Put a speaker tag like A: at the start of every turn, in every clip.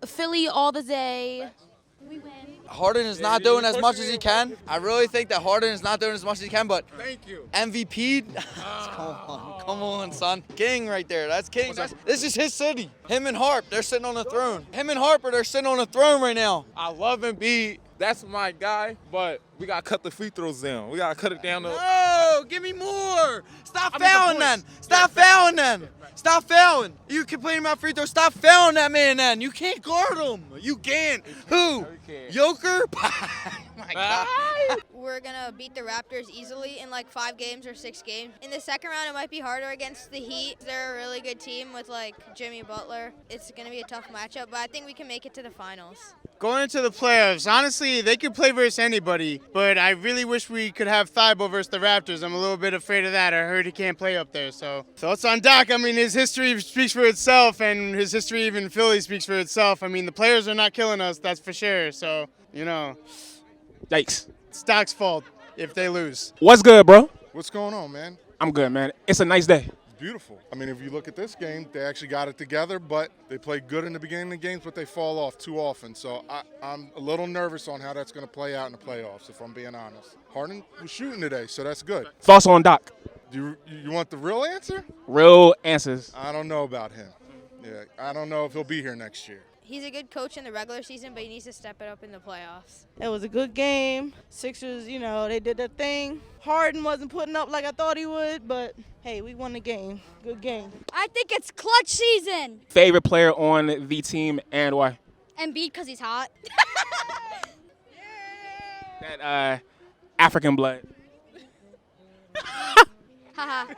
A: Philly all the day. We win.
B: Harden is not doing as much as he can. I really think that Harden is not doing as much as he can, but MVP, come on, son. King right there. That's King. This is his city. Him and Harp, they're sitting on the throne. Him and Harper, they're sitting on the throne right now.
C: I love Embiid. That's my guy, but we got to cut the free throws down. We got to cut it down to...
B: No, give me more. Stop fouling then. Stop fouling then. Stop fouling. You complaining about free throws. Stop fouling that man then. You can't guard him. You can't. Who? Joker? My God.
D: We're going to beat the Raptors easily in like 5 games or 6 games. In the second round, it might be harder against the Heat. They're a really good team with like Jimmy Butler. It's going to be a tough matchup, but I think we can make it to the finals.
E: Going into the playoffs, honestly, they could play versus anybody, but I really wish we could have Thibault versus the Raptors. I'm a little bit afraid of that. I heard he can't play up there. So thoughts on Doc? I mean, his history speaks for itself, and his history even in Philly speaks for itself. I mean, the players are not killing us, that's for sure. So,
F: Yikes.
E: it's Doc's fault if they lose.
F: What's good, bro?
G: What's going on, man?
F: I'm good, man. It's a nice day.
G: It's beautiful. I mean, if you look at this game, they actually got it together, but they play good in the beginning of the games, but they fall off too often. So I'm a little nervous on how that's going to play out in the playoffs, if I'm being honest. Harden was shooting today, so that's good.
F: Thoughts on Doc?
G: Do you want the real answer?
F: Real answers.
G: I don't know about him. Yeah, I don't know if he'll be here next year.
D: He's a good coach in the regular season, but he needs to step it up in the playoffs.
H: It was a good game. Sixers, they did their thing. Harden wasn't putting up like I thought he would, but hey, we won the game. Good game.
A: I think it's clutch season.
F: Favorite player on the team and why?
A: Embiid because he's hot.
F: That African blood.
A: Haha.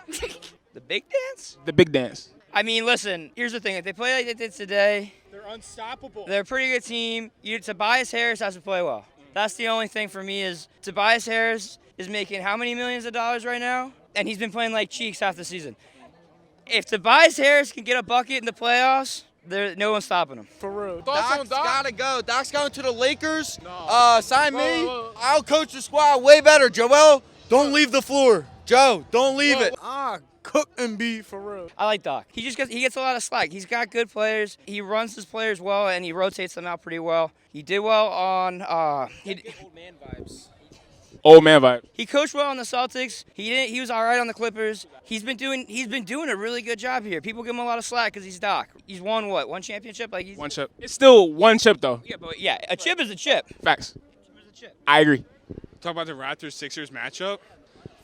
I: The big dance?
F: The big dance.
I: I mean, listen, here's the thing. If they play like they did today,
E: They're unstoppable.
I: they're a pretty good team. Tobias Harris has to play well. That's the only thing for me is Tobias Harris is making how many millions of dollars right now? And he's been playing like cheeks half the season. If Tobias Harris can get a bucket in the playoffs, no one's stopping him.
E: For real.
C: Thoughts on
B: Doc's
C: Doc?
B: gotta go. Doc's going to the Lakers. Sign me. I'll coach the squad way better. Joel, don't leave the floor. Joe, don't leave it.
E: Cook Embiid for real.
I: I like Doc. He gets a lot of slack. He's got good players. He runs his players well, and he rotates them out pretty well. He did well on
F: Old man vibes. Old man vibe.
I: He coached well on the Celtics. He was all right on the Clippers. He's been doing a really good job here. People give him a lot of slack because he's Doc. He's won what? One championship?
F: One chip. It's still one chip though.
I: Yeah, a chip is a chip.
F: Facts. I agree.
C: Talk about the Raptors-Sixers matchup.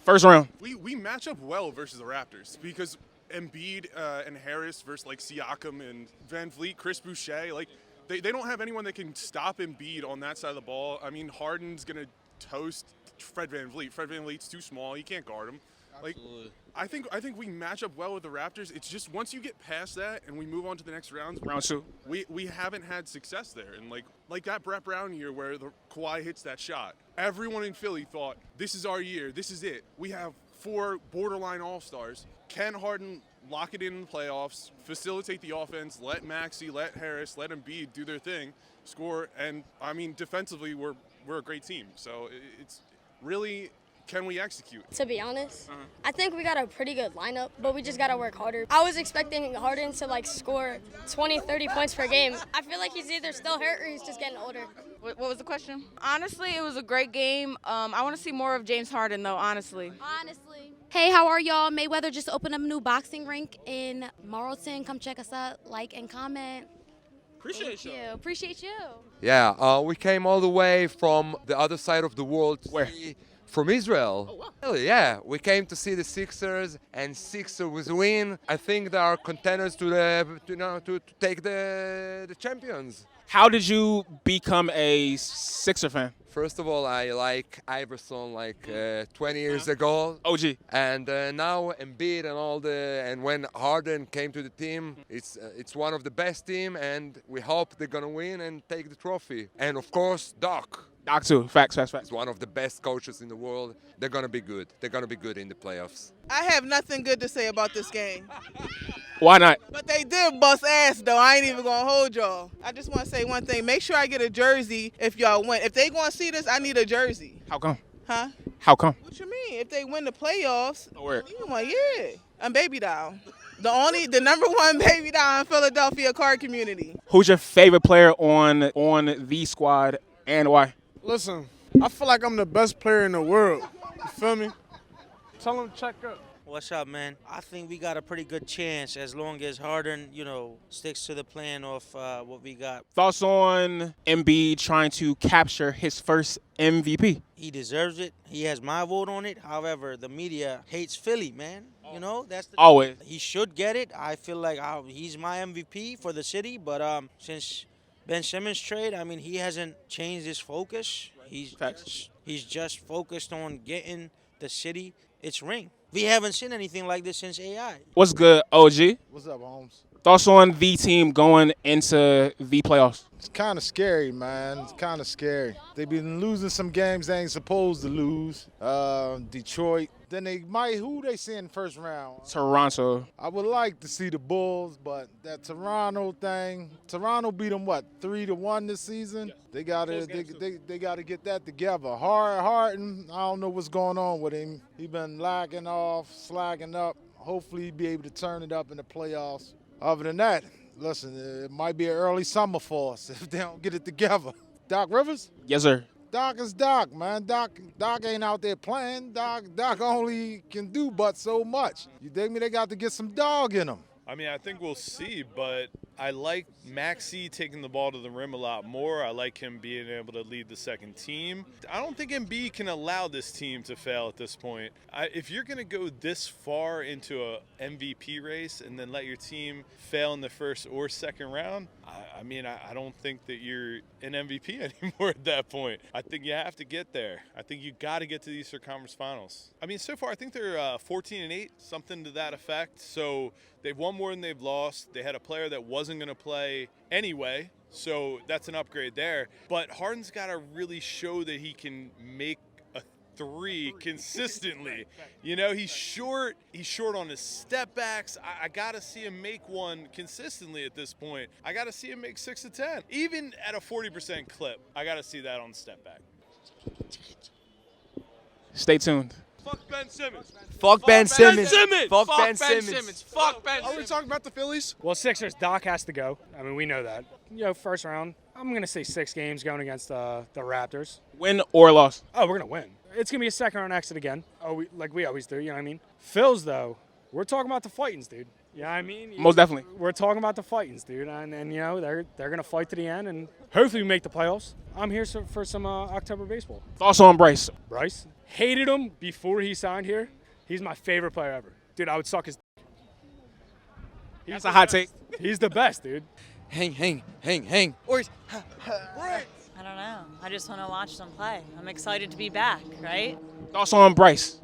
F: First round.
J: We match up well versus the Raptors because Embiid and Harris versus like Siakam and Van Vliet, Chris Boucher, like they don't have anyone that can stop Embiid on that side of the ball. I mean, Harden's gonna toast Fred Van Vliet. Fred Van Vliet's too small. You can't guard him. Like, I think we match up well with the Raptors. It's just once you get past that and we move on to the next rounds.
F: Round two.
J: We haven't had success there, and like that Brett Brown year where the Kawhi hits that shot. Everyone in Philly thought this is our year. This is it. We have 4 borderline all-stars. Can Harden lock it in the playoffs, facilitate the offense, let Maxey, let Harris, let Embiid do their thing, score, and I mean defensively we're a great team. So it's really. Can we execute?
A: To be honest, I think we got a pretty good lineup, but we just got to work harder. I was expecting Harden to score 20, 30 points per game. I feel like he's either still hurt or he's just getting older.
H: What was the question? Honestly, it was a great game. I want to see more of James Harden, though, honestly.
A: Hey, how are y'all? Mayweather just opened up a new boxing rink in Marlton. Come check us out, like and comment.
C: Appreciate you.
A: Appreciate you.
K: Yeah, we came all the way from the other side of the world.
F: Where?
K: From Israel.
F: Oh, wow.
K: Really, yeah, we came to see the SiXERS, and SiXERS was win. I think they are contenders to take the champions.
F: How did you become a Sixer fan?
K: First of all, I like Iverson 20 years ago.
F: OG.
K: And now Embiid and when Harden came to the team, it's one of the best team, and we hope they're gonna win and take the trophy. And of course, Doc.
F: Doc too. Facts.
K: He's one of the best coaches in the world. They're gonna be good. They're gonna be good in the playoffs.
H: I have nothing good to say about this game.
F: Why not?
H: But they did bust ass, though. I ain't even going to hold y'all. I just want to say one thing. Make sure I get a jersey if y'all win. If they going to see this, I need a jersey.
F: How come?
H: Huh?
F: How come?
H: What you mean? If they win the playoffs,
F: Oh, word.
H: yeah, I'm baby doll. The number one baby down in Philadelphia card community.
F: Who's your favorite player on the squad and why?
E: Listen, I feel like I'm the best player in the world. You feel me? Tell him to check up.
L: What's up, man? I think we got a pretty good chance as long as Harden, sticks to the plan of what we got.
F: Thoughts on Embiid trying to capture his first MVP?
L: He deserves it. He has my vote on it. However, the media hates Philly, man. That's the
F: Always.
L: He should get it. I feel like he's my MVP for the city. But since Ben Simmons trade, he hasn't changed his focus. He's just focused on getting the city its ring. We haven't seen anything like this since AI.
F: What's good, OG?
E: What's up, Holmes?
F: Thoughts on the team going into the playoffs?
E: It's kind of scary, man. It's kind of scary. They've been losing some games they ain't supposed to lose. Detroit. Then who they see in the first round?
F: Toronto.
E: I would like to see the Bulls, but that Toronto thing, Toronto beat them, 3-1 this season? They gotta get that together. Harden, I don't know what's going on with him. He been lacking off, slacking up. Hopefully he'll be able to turn it up in the playoffs. Other than that, listen, it might be an early summer for us if they don't get it together. Doc Rivers?
F: Yes, sir.
E: Doc is Doc, man. Doc ain't out there playing. Doc only can do but so much. You dig me? They got to get some dog in them.
M: I think we'll see, but I like Maxey taking the ball to the rim a lot more. I like him being able to lead the second team. I don't think Embiid can allow this team to fail at this point. If you're going to go this far into a MVP race and then let your team fail in the first or second round, I don't think that you're an MVP anymore at that point. I think you have to get there. I think you got to get to the Eastern Conference Finals. So far I think they're 14-8, something to that effect. So they've won more than they've lost. They had a player that wasn't going to play anyway, so that's an upgrade there. But Harden's got to really show that he can make a three consistently. He's short on his step backs. I got to see him make one consistently at this point. I got to see him make 6 to 10. Even at a 40% clip, I got to see that on the step back.
F: Stay tuned.
M: Fuck Ben Simmons.
B: Fuck Ben Simmons. Fuck Ben
C: Simmons.
B: Simmons.
C: Fuck Ben
J: Are we
C: Simmons.
J: talking about the Phillies?
N: Well, Sixers, Doc has to go. We know that. First round, I'm going to say 6 games going against the Raptors.
F: Win or loss?
N: Oh, we're going to win. It's going to be a second round exit again. Like we always do, you know what I mean? Phils, though, we're talking about the fightings, dude.
F: Most definitely.
N: We're talking about the fightings, dude. And they're going to fight to the end, and hopefully we make the playoffs. I'm here for some October baseball.
F: Thoughts on Bryce?
N: Bryce? Hated him before he signed here. He's my favorite player ever. Dude, I would suck his
F: That's a hot take.
N: He's the best, dude.
B: Hang.
O: I don't know. I just want to watch them play. I'm excited to be back, right?
F: Thoughts on Bryce?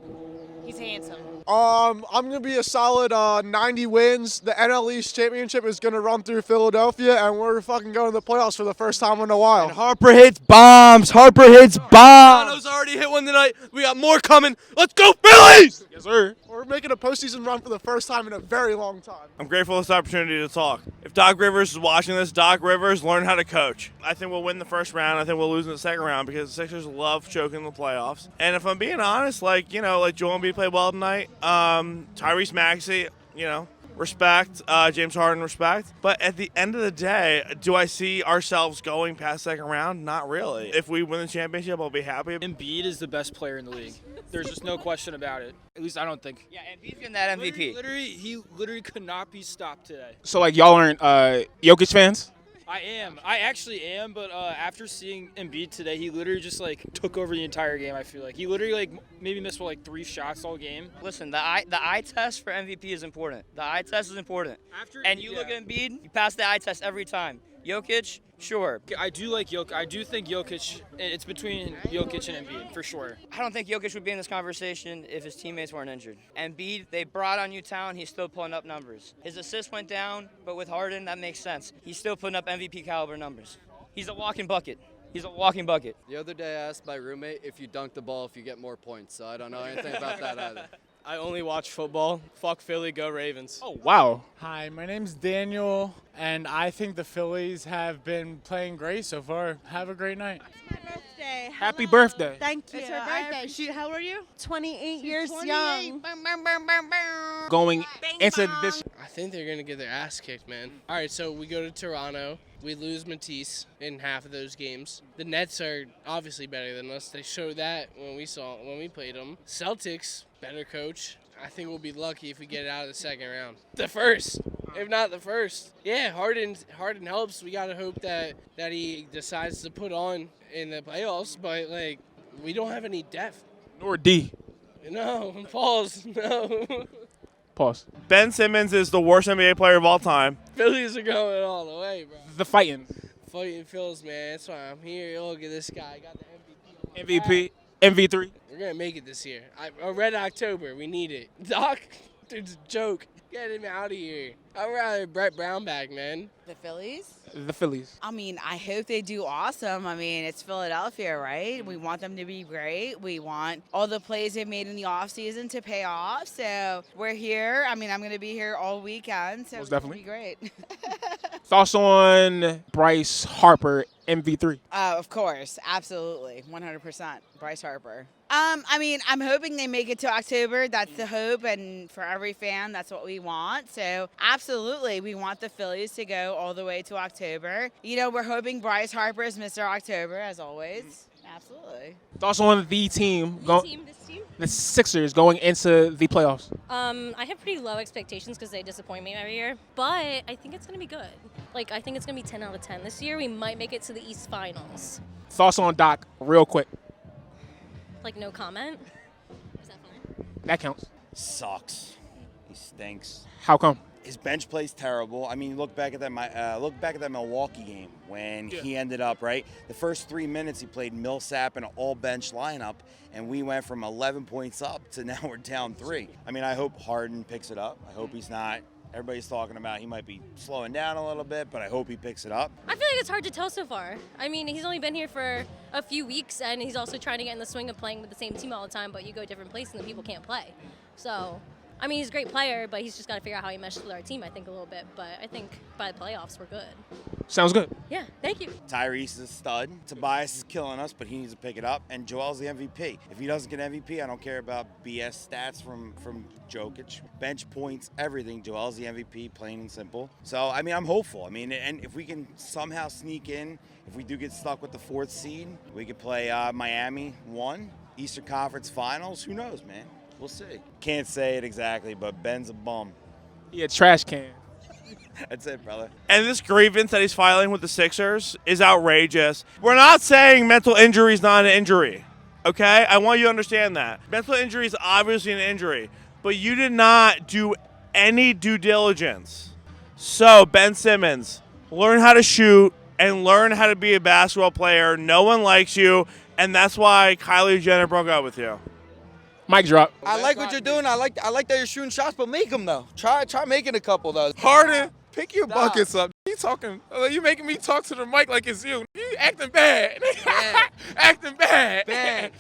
O: He's handsome.
J: I'm going to be a solid 90 wins. The NL East Championship is going to run through Philadelphia, and we're fucking going to the playoffs for the first time in a while.
B: And Harper hits bombs.
C: Toronto's already hit one tonight. We got more coming. Let's go, Phillies!
F: Yes, sir.
J: We're making a postseason run for the first time in a very long time.
M: I'm grateful for this opportunity to talk. If Doc Rivers is watching this, Doc Rivers, learn how to coach. I think we'll win the first round. I think we'll lose in the second round because the Sixers love choking the playoffs. And if I'm being honest, like Joel Embiid played well tonight. Tyrese Maxey, respect. James Harden, respect. But at the end of the day, do I see ourselves going past second round? Not really. If we win the championship, I'll be happy.
P: Embiid is the best player in the league. There's just no question about it. At least I don't think.
I: Yeah, Embiid's getting that MVP.
P: He literally could not be stopped today.
F: So, y'all aren't Jokic fans?
P: I am. I actually am, but after seeing Embiid today, he literally just, took over the entire game, I feel like. He literally, maybe missed, 3 shots all game.
I: Listen, the eye test for MVP is important. The eye test is important. And you look at Embiid, you pass the eye test every time. Jokic, sure.
P: I do like Jokic. I do think Jokic, it's between Jokic and Embiid, for sure.
I: I don't think Jokic would be in this conversation if his teammates weren't injured. Embiid, they brought on Newtown, he's still pulling up numbers. His assists went down, but with Harden, that makes sense. He's still putting up MVP caliber numbers. He's a walking bucket. He's a walking bucket.
Q: The other day I asked my roommate if you dunk the ball if you get more points, so I don't know anything about that either.
R: I only watch football. Fuck Philly, go Ravens.
F: Oh, wow.
S: Hi, my name's Daniel, and I think the Phillies have been playing great so far. Have a great night.
H: Birthday.
F: Happy birthday.
H: Thank you.
T: It's her birthday. How are you?
H: 28
T: She's
H: years
T: 28.
H: young.
F: Going into this.
R: think they're going to get their ass kicked, man. All right, so we go to Toronto. We lose Matisse in half of those games. The Nets are obviously better than us. They showed that when we played them. Celtics, better coach. I think we'll be lucky if we get it out of the second round. The first, if not the first. Yeah, Harden helps. We got to hope that he decides to put on in the playoffs, but, like, we don't have any depth.
F: Nor D.
R: No, pause, no.
F: Pause.
T: Ben Simmons is the worst NBA player of all time.
R: Phillies are going all the way, bro.
F: The fighting.
R: Fighting Phils, man. That's why I'm here. Look at this guy. I got the MVP.
F: MVP. MV3.
R: We're going to make it this year. A red October. We need it. Doc, dude's a joke. Get him out of here. I'd rather Brett Brown back, man.
U: The Phillies?
F: The Phillies.
U: I mean, I hope they do awesome. I mean, it's Philadelphia, right? We want them to be great. We want all the plays they've made in the offseason to pay off. So we're here. I mean, I'm going to be here all weekend. So
F: Most
U: it's going
F: definitely.
U: to be great.
F: Thoughts on Bryce Harper, MV3?
U: Of course. Absolutely. 100%. Bryce Harper. I mean, I'm hoping they make it to October. That's the hope. And for every fan, that's what we want. So absolutely, we want the Phillies to go all the way to October. You know, we're hoping Bryce Harper is Mr. October, as always. Absolutely.
F: Thoughts on the team?
V: This team?
F: The SiXERS going into the playoffs.
V: I have pretty low expectations because they disappoint me every year, but I think it's going to be good. Like, I think it's going to be 10 out of 10. This year, we might make it to the East Finals.
F: Thoughts on Doc, real quick.
V: Like, no comment? Is that fine?
F: That counts.
W: Sucks. He stinks.
F: How come?
W: His bench plays terrible. I mean, look back at that Milwaukee game when he ended up right. The first 3 minutes he played Millsap in an all-bench lineup, and we went from 11 points up to now we're down 3. I mean, I hope Harden picks it up. I hope he's not. Everybody's talking about he might be slowing down a little bit, but I hope he picks it up.
V: I feel like it's hard to tell so far. I mean, he's only been here for a few weeks, and he's also trying to get in the swing of playing with the same team all the time, but you go different places and the people can't play. So, I mean, he's a great player, but he's just got to figure out how he meshes with our team, I think, a little bit. But I think by the playoffs, we're good.
F: Sounds good.
V: Yeah, thank you.
W: Tyrese is a stud. Tobias is killing us, but he needs to pick it up. And Joel's the MVP. If he doesn't get MVP, I don't care about BS stats from Jokic. Bench points, everything. Joel's the MVP, plain and simple. So, I mean, I'm hopeful. I mean, and if we can somehow sneak in, if we do get stuck with the 4th seed, we could play Miami 1, Eastern Conference Finals. Who knows, man? We'll see. Can't say it exactly, but Ben's a bum.
F: Yeah, trash can.
W: That's it, brother.
T: And this grievance that he's filing with the Sixers is outrageous. We're not saying mental injury is not an injury, okay? I want you to understand that. Mental injury is obviously an injury, but you did not do any due diligence. So, Ben Simmons, learn how to shoot and learn how to be a basketball player. No one likes you, and that's why Kylie Jenner broke up with you.
F: Mic drop.
B: I like what you're doing. I like that you're shooting shots, but make them though. Try making a couple though.
C: Harden, pick your buckets up. You talking? You making me talk to the mic like it's you. You acting bad. Acting bad.